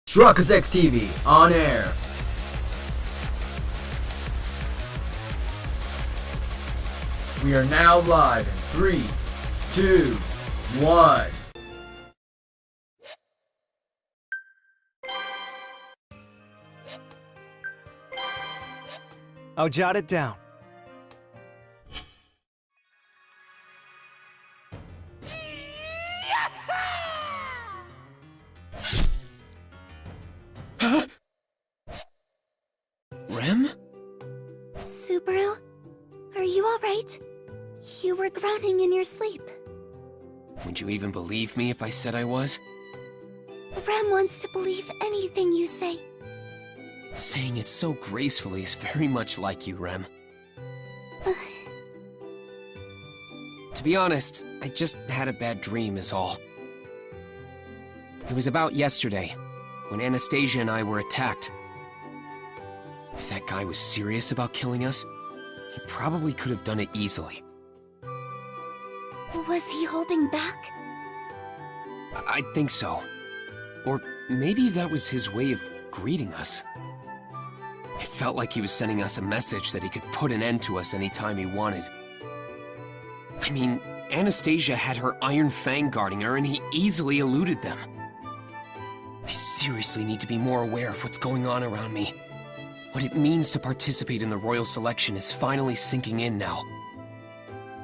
Truckers X TV on air. We are now live in 3, 2, 1. I'll jot it down. Rem? Subaru? Are you alright? You were groaning in your sleep. Would you even believe me if I said I was? Rem wants to believe anything you say. Saying it so gracefully is very much like you, Rem. To be honest, I just had a bad dream is all. It was about yesterday, when Anastasia and I were attacked. If that guy was serious about killing us, he probably could have done it easily. Was he holding back? I think so. Or maybe that was his way of greeting us. It felt like he was sending us a message that he could put an end to us anytime he wanted. I mean, Anastasia had her Iron Fang guarding her and he easily eluded them. I seriously need to be more aware of what's going on around me. What it means to participate in the royal selection is finally sinking in now.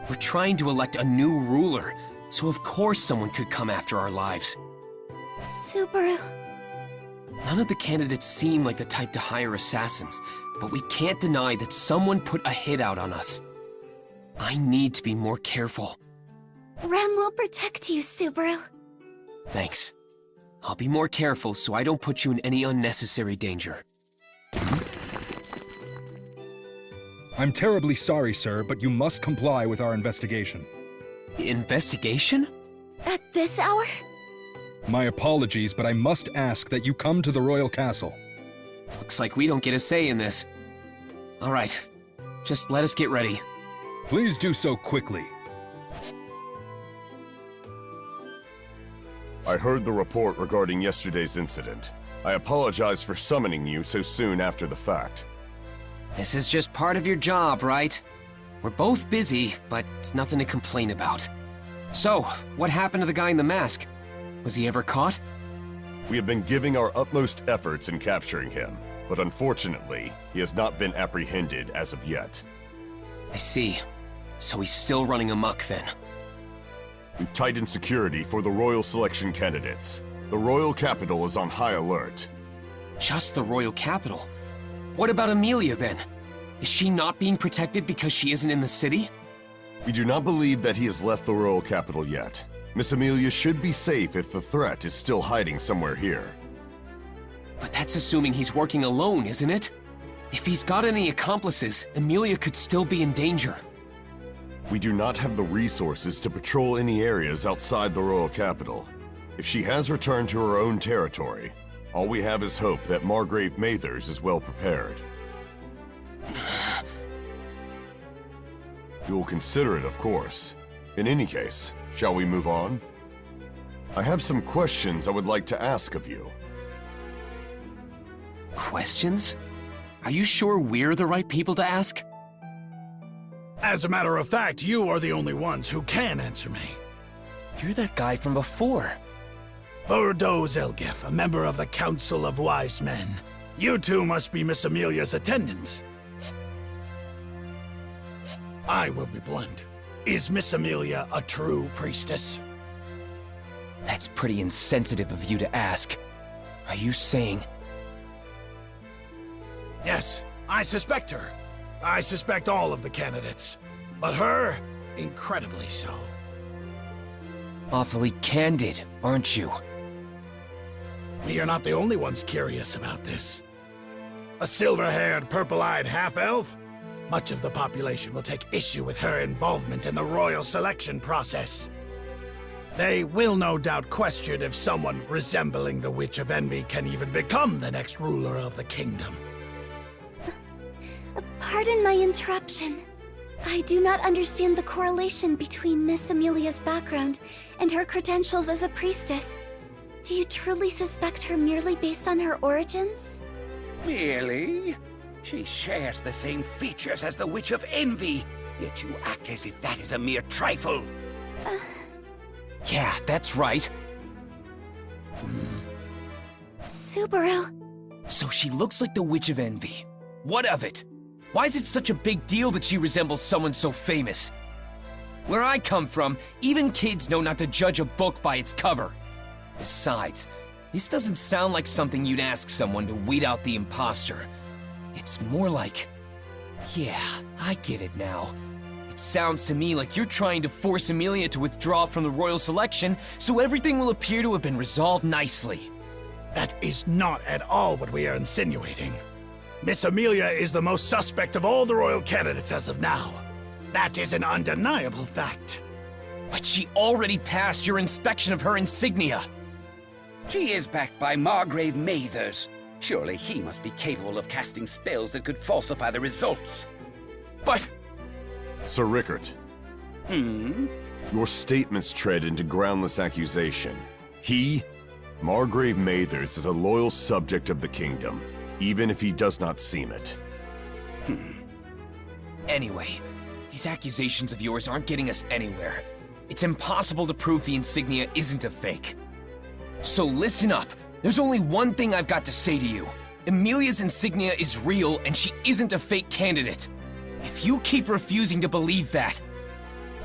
We're trying to elect a new ruler, so of course someone could come after our lives. Subaru. None of the candidates seem like the type to hire assassins, but we can't deny that someone put a hit out on us. I need to be more careful. Rem will protect you, Subaru. Thanks. I'll be more careful so I don't put you in any unnecessary danger. I'm terribly sorry, sir, but you must comply with our investigation. Investigation? At this hour? My apologies, but I must ask that you come to the royal castle. Looks like we don't get a say in this. All right, just let us get ready. Please do so quickly. I heard the report regarding yesterday's incident. I apologize for summoning you so soon after the fact. This is just part of your job, right? We're both busy, but it's nothing to complain about. So, what happened to the guy in the mask? Was he ever caught? We have been giving our utmost efforts in capturing him, but unfortunately, he has not been apprehended as of yet. I see. So he's still running amok then. We've tightened security for the royal selection candidates. The royal capital is on high alert. Just the royal capital? What about Amelia then? Is she not being protected because she isn't in the city? We do not believe that he has left the royal capital yet. Miss Amelia should be safe if the threat is still hiding somewhere here. But that's assuming he's working alone, isn't it? If he's got any accomplices, Amelia could still be in danger. We do not have the resources to patrol any areas outside the royal capital. If she has returned to her own territory, all we have is hope that Margrave Mathers is well prepared. We will consider it, of course. In any case, shall we move on? I have some questions I would like to ask of you. Questions? Are you sure we're the right people to ask? As a matter of fact, you are the only ones who can answer me. You're that guy from before. Bordeaux Zelgif, a member of the Council of Wise Men. You two must be Miss Amelia's attendants. I will be blunt. Is Miss Amelia a true priestess? That's pretty insensitive of you to ask. Are you saying... Yes, I suspect her. I suspect all of the candidates. But her, incredibly so. Awfully candid, aren't you? We are not the only ones curious about this. A silver-haired, purple-eyed half-elf? Much of the population will take issue with her involvement in the royal selection process. They will no doubt question if someone resembling the Witch of Envy can even become the next ruler of the kingdom. Pardon my interruption. I do not understand the correlation between Miss Amelia's background and her credentials as a priestess. Do you truly suspect her merely based on her origins? Merely? She shares the same features as the Witch of Envy, yet you act as if that is a mere trifle. Yeah, that's right. Subaru. So she looks like the Witch of Envy. What of it? Why is it such a big deal that she resembles someone so famous? Where I come from, even kids know not to judge a book by its cover. Besides, this doesn't sound like something you'd ask someone to weed out the imposter. It's more like... Yeah, I get it now. It sounds to me like you're trying to force Amelia to withdraw from the royal selection so everything will appear to have been resolved nicely. That is not at all what we are insinuating. Miss Amelia is the most suspect of all the royal candidates as of now. That is an undeniable fact. But she already passed your inspection of her insignia. She is backed by Margrave Mathers. Surely he must be capable of casting spells that could falsify the results. But... Sir Rickert, your statements tread into groundless accusation. He, Margrave Mathers, is a loyal subject of the kingdom, even if he does not seem it. Anyway, these accusations of yours aren't getting us anywhere. It's impossible to prove the insignia isn't a fake. So listen up. There's only one thing I've got to say to you. Amelia's insignia is real and she isn't a fake candidate. If you keep refusing to believe that...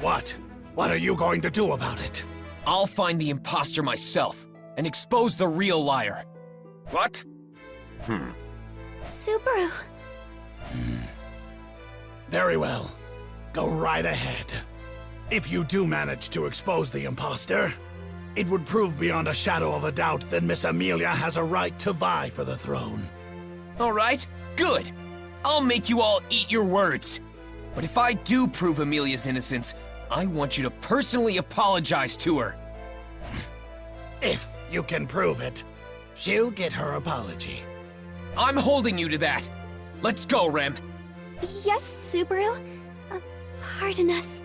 What? What are you going to do about it? I'll find the imposter myself and expose the real liar. What? Subaru. Very well. Go right ahead. If you do manage to expose the imposter, it would prove beyond a shadow of a doubt that Miss Amelia has a right to vie for the throne. All right, good. I'll make you all eat your words. But if I do prove Amelia's innocence, I want you to personally apologize to her. If you can prove it, she'll get her apology. I'm holding you to that. Let's go, Rem. Yes, Subaru. Pardon us.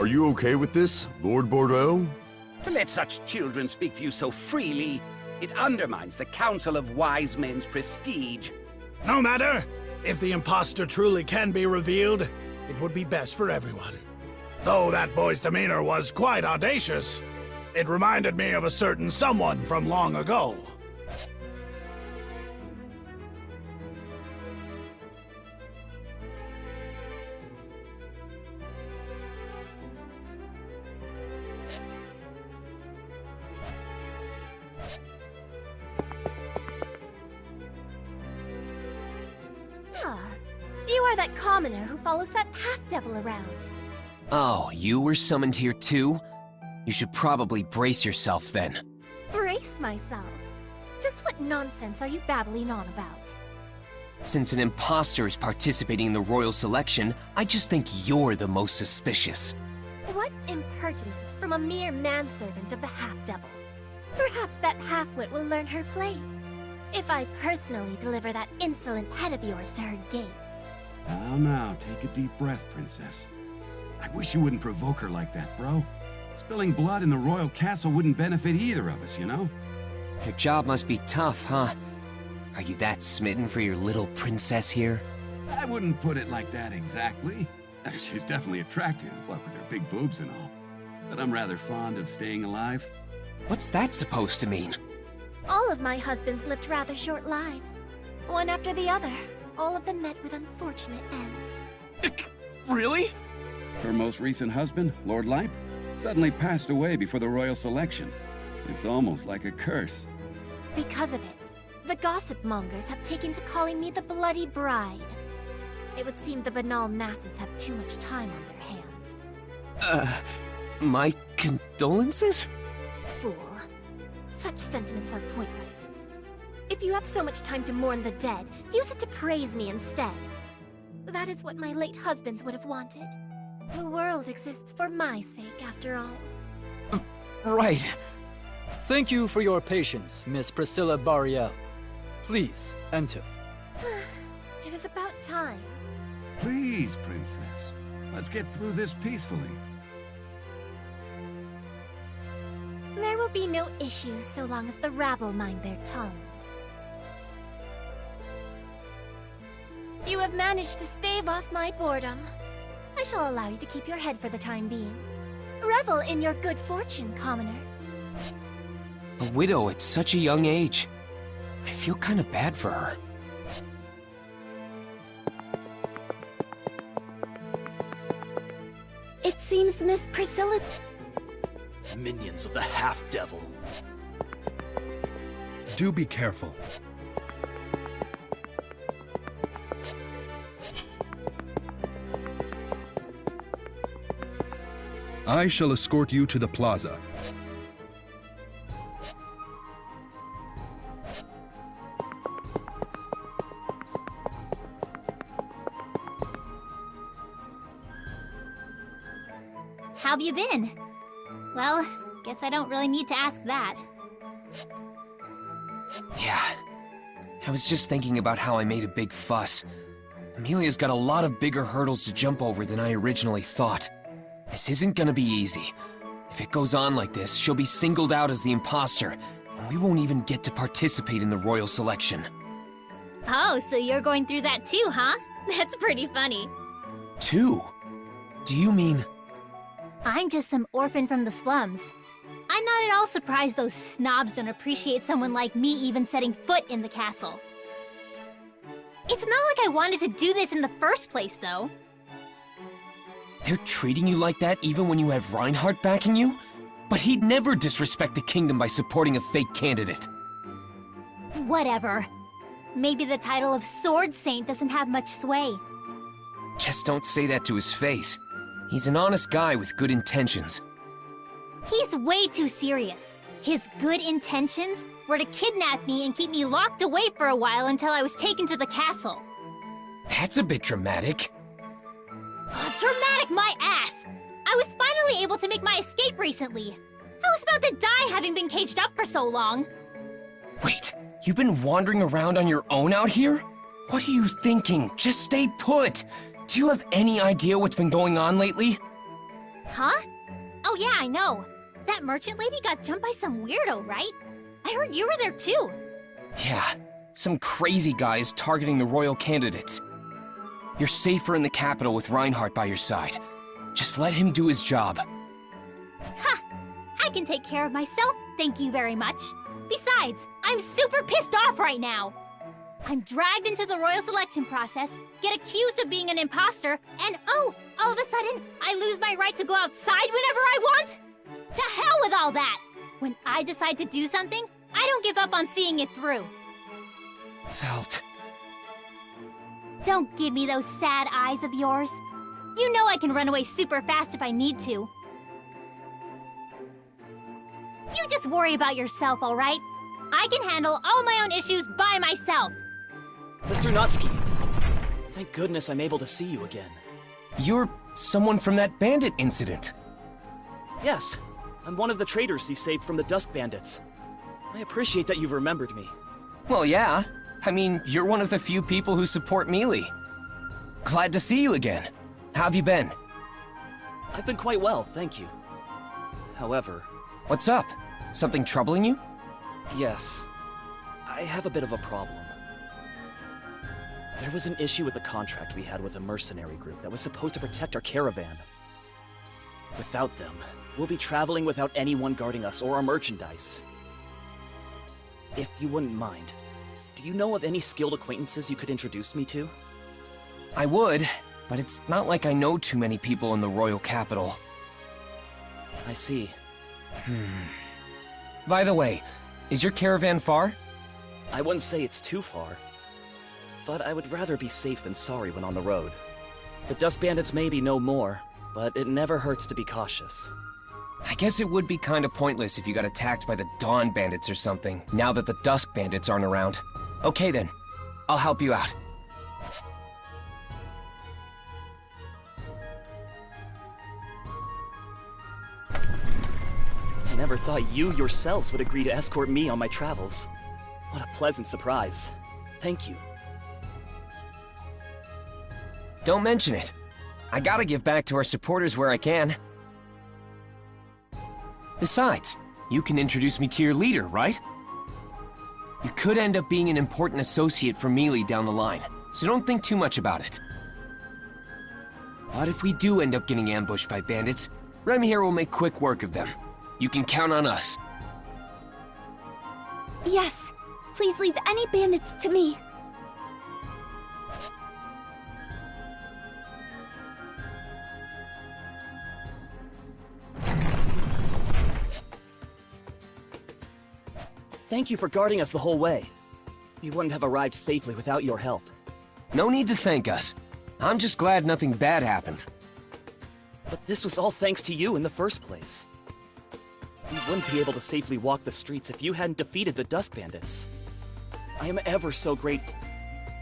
Are you okay with this, Lord Bordeaux? To let such children speak to you so freely, it undermines the Council of Wise Men's prestige. No matter. If the imposter truly can be revealed, it would be best for everyone. Though that boy's demeanor was quite audacious, it reminded me of a certain someone from long ago. You are that commoner who follows that half-devil around. Oh, you were summoned here too? You should probably brace yourself then. Brace myself. Just what nonsense are you babbling on about? Since an imposter is participating in the royal selection, I just think you're the most suspicious. What impertinence from a mere manservant of the half-devil. Perhaps that half-wit will learn her place. If I personally deliver that insolent head of yours to her gates. Now, take a deep breath, Princess. I wish you wouldn't provoke her like that, bro. Spilling blood in the royal castle wouldn't benefit either of us, you know? Your job must be tough, huh? Are you that smitten for your little princess here? I wouldn't put it like that exactly. She's definitely attractive, what with her big boobs and all. But I'm rather fond of staying alive. What's that supposed to mean? All of my husbands lived rather short lives. One after the other. All of them met with unfortunate ends. Really? Her most recent husband, Lord Leip, suddenly passed away before the royal selection. It's almost like a curse. Because of it, the gossip mongers have taken to calling me the Bloody Bride. It would seem the banal masses have too much time on their hands. My condolences? Fool. Such sentiments are pointless. If you have so much time to mourn the dead, use it to praise me instead. That is what my late husbands would have wanted. The world exists for my sake, after all. Right. Thank you for your patience, Miss Priscilla Bariel. Please, enter. It is about time. Please, Princess. Let's get through this peacefully. There will be no issues so long as the rabble mind their tongues. You have managed to stave off my boredom. I shall allow you to keep your head for the time being. Revel in your good fortune, commoner. A widow at such a young age. I feel kind of bad for her. It seems Miss Priscilla... Minions of the half-devil. Do be careful. I shall escort you to the plaza. How've you been? Well, guess I don't really need to ask that. Yeah. I was just thinking about how I made a big fuss. Amelia's got a lot of bigger hurdles to jump over than I originally thought. This isn't gonna be easy. If it goes on like this, she'll be singled out as the imposter, and we won't even get to participate in the royal selection. Oh, so you're going through that too, huh? That's pretty funny. Two? Do you mean... I'm just some orphan from the slums. I'm not at all surprised those snobs don't appreciate someone like me even setting foot in the castle. It's not like I wanted to do this in the first place, though. They're treating you like that even when you have Reinhardt backing you? But he'd never disrespect the kingdom by supporting a fake candidate. Whatever. Maybe the title of Sword Saint doesn't have much sway. Just don't say that to his face. He's an honest guy with good intentions. He's way too serious. His good intentions were to kidnap me and keep me locked away for a while until I was taken to the castle. That's a bit dramatic. Dramatic my ass! I was finally able to make my escape recently. I was about to die having been caged up for so long. Wait, you've been wandering around on your own out here? What are you thinking? Just stay put! Do you have any idea what's been going on lately? Huh? Oh yeah, I know. That merchant lady got jumped by some weirdo, right? I heard you were there too. Yeah, some crazy guy is targeting the royal candidates. You're safer in the capital with Reinhardt by your side. Just let him do his job. Ha! I can take care of myself, thank you very much. Besides, I'm super pissed off right now. I'm dragged into the royal selection process, get accused of being an imposter, and oh, all of a sudden, I lose my right to go outside whenever I want? To hell with all that! When I decide to do something, I don't give up on seeing it through. Felt. Don't give me those sad eyes of yours. You know I can run away super fast if I need to. You just worry about yourself, alright? I can handle all my own issues by myself. Mr. Natsuki, thank goodness I'm able to see you again. You're someone from that bandit incident. Yes, I'm one of the traitors you saved from the Dusk Bandits. I appreciate that you've remembered me. Well, yeah. I mean, you're one of the few people who support Mealy. Glad to see you again. How have you been? I've been quite well, thank you. However... What's up? Something troubling you? Yes. I have a bit of a problem. There was an issue with the contract we had with a mercenary group that was supposed to protect our caravan. Without them, we'll be traveling without anyone guarding us or our merchandise. If you wouldn't mind, do you know of any skilled acquaintances you could introduce me to? I would, but it's not like I know too many people in the royal capital. I see. By the way, is your caravan far? I wouldn't say it's too far, but I would rather be safe than sorry when on the road. The Dusk Bandits may be no more, but it never hurts to be cautious. I guess it would be kinda pointless if you got attacked by the Dawn Bandits or something, now that the Dusk Bandits aren't around. Okay then, I'll help you out. I never thought you yourselves would agree to escort me on my travels. What a pleasant surprise. Thank you. Don't mention it. I gotta give back to our supporters where I can. Besides, you can introduce me to your leader, right? You could end up being an important associate for Mealy down the line, so don't think too much about it. But if we do end up getting ambushed by bandits, Rem here will make quick work of them. You can count on us. Yes, please leave any bandits to me. Thank you for guarding us the whole way. We wouldn't have arrived safely without your help. No need to thank us. I'm just glad nothing bad happened. But this was all thanks to you in the first place. We wouldn't be able to safely walk the streets if you hadn't defeated the Dusk Bandits. I am ever so grateful.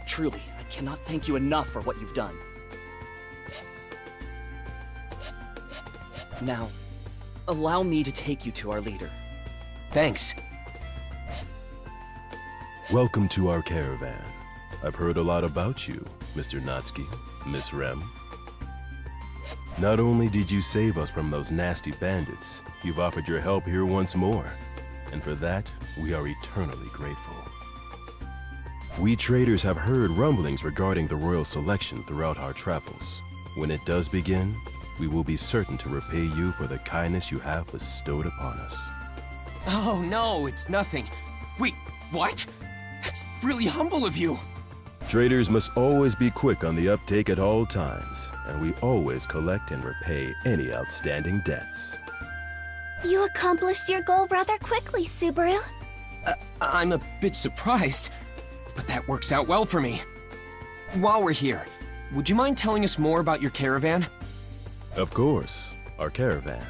Truly, I cannot thank you enough for what you've done. Now, allow me to take you to our leader. Thanks. Welcome to our caravan. I've heard a lot about you, Mr. Natsuki, Miss Rem. Not only did you save us from those nasty bandits, you've offered your help here once more, and for that, we are eternally grateful. We traders have heard rumblings regarding the royal selection throughout our travels. When it does begin, we will be certain to repay you for the kindness you have bestowed upon us. Oh no, it's nothing. Wait, what? That's really humble of you. Traders must always be quick on the uptake at all times, and we always collect and repay any outstanding debts. You accomplished your goal rather quickly, Subaru. I'm a bit surprised, but that works out well for me. While we're here, would you mind telling us more about your caravan? Of course, our caravan.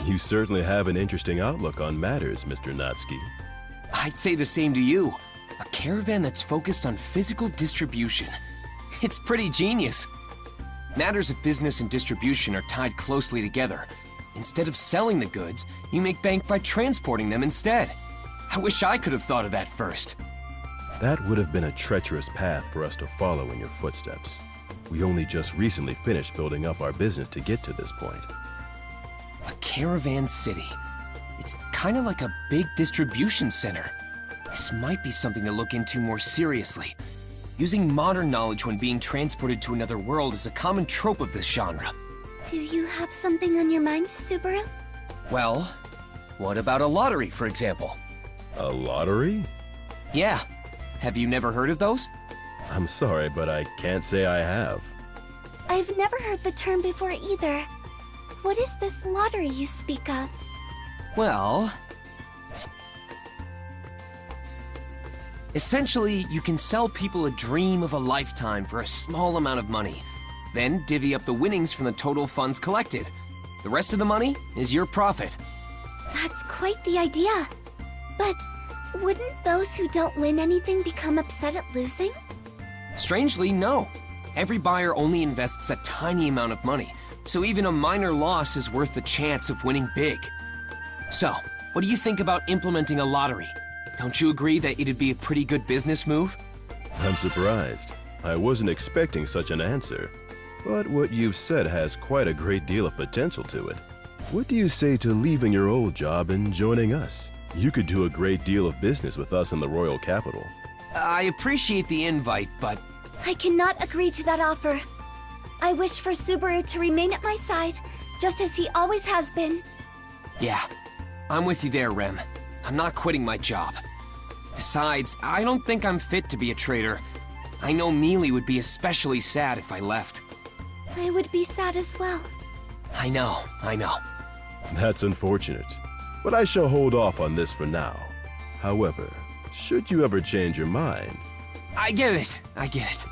You certainly have an interesting outlook on matters, Mr. Natsuki. I'd say the same to you. A caravan that's focused on physical distribution. It's pretty genius. Matters of business and distribution are tied closely together. Instead of selling the goods, you make bank by transporting them instead. I wish I could have thought of that first. That would have been a treacherous path for us to follow in your footsteps. We only just recently finished building up our business to get to this point. A caravan city. It's kind of like a big distribution center. This might be something to look into more seriously. Using modern knowledge when being transported to another world is a common trope of this genre. Do you have something on your mind, Subaru? Well, what about a lottery, for example? A lottery? Yeah. Have you never heard of those? I'm sorry, but I can't say I have. I've never heard the term before either. What is this lottery you speak of? Well... essentially, you can sell people a dream of a lifetime for a small amount of money. Then divvy up the winnings from the total funds collected. The rest of the money is your profit. That's quite the idea. But wouldn't those who don't win anything become upset at losing? Strangely, no. Every buyer only invests a tiny amount of money, so even a minor loss is worth the chance of winning big. So, what do you think about implementing a lottery? Don't you agree that it'd be a pretty good business move? I'm surprised. I wasn't expecting such an answer. But what you've said has quite a great deal of potential to it. What do you say to leaving your old job and joining us? You could do a great deal of business with us in the royal capital. I appreciate the invite, but... I cannot agree to that offer. I wish for Subaru to remain at my side, just as he always has been. Yeah, I'm with you there, Rem. I'm not quitting my job. Besides, I don't think I'm fit to be a trader. I know Mealy would be especially sad if I left. I would be sad as well. I know. That's unfortunate, but I shall hold off on this for now. However, should you ever change your mind... I get it.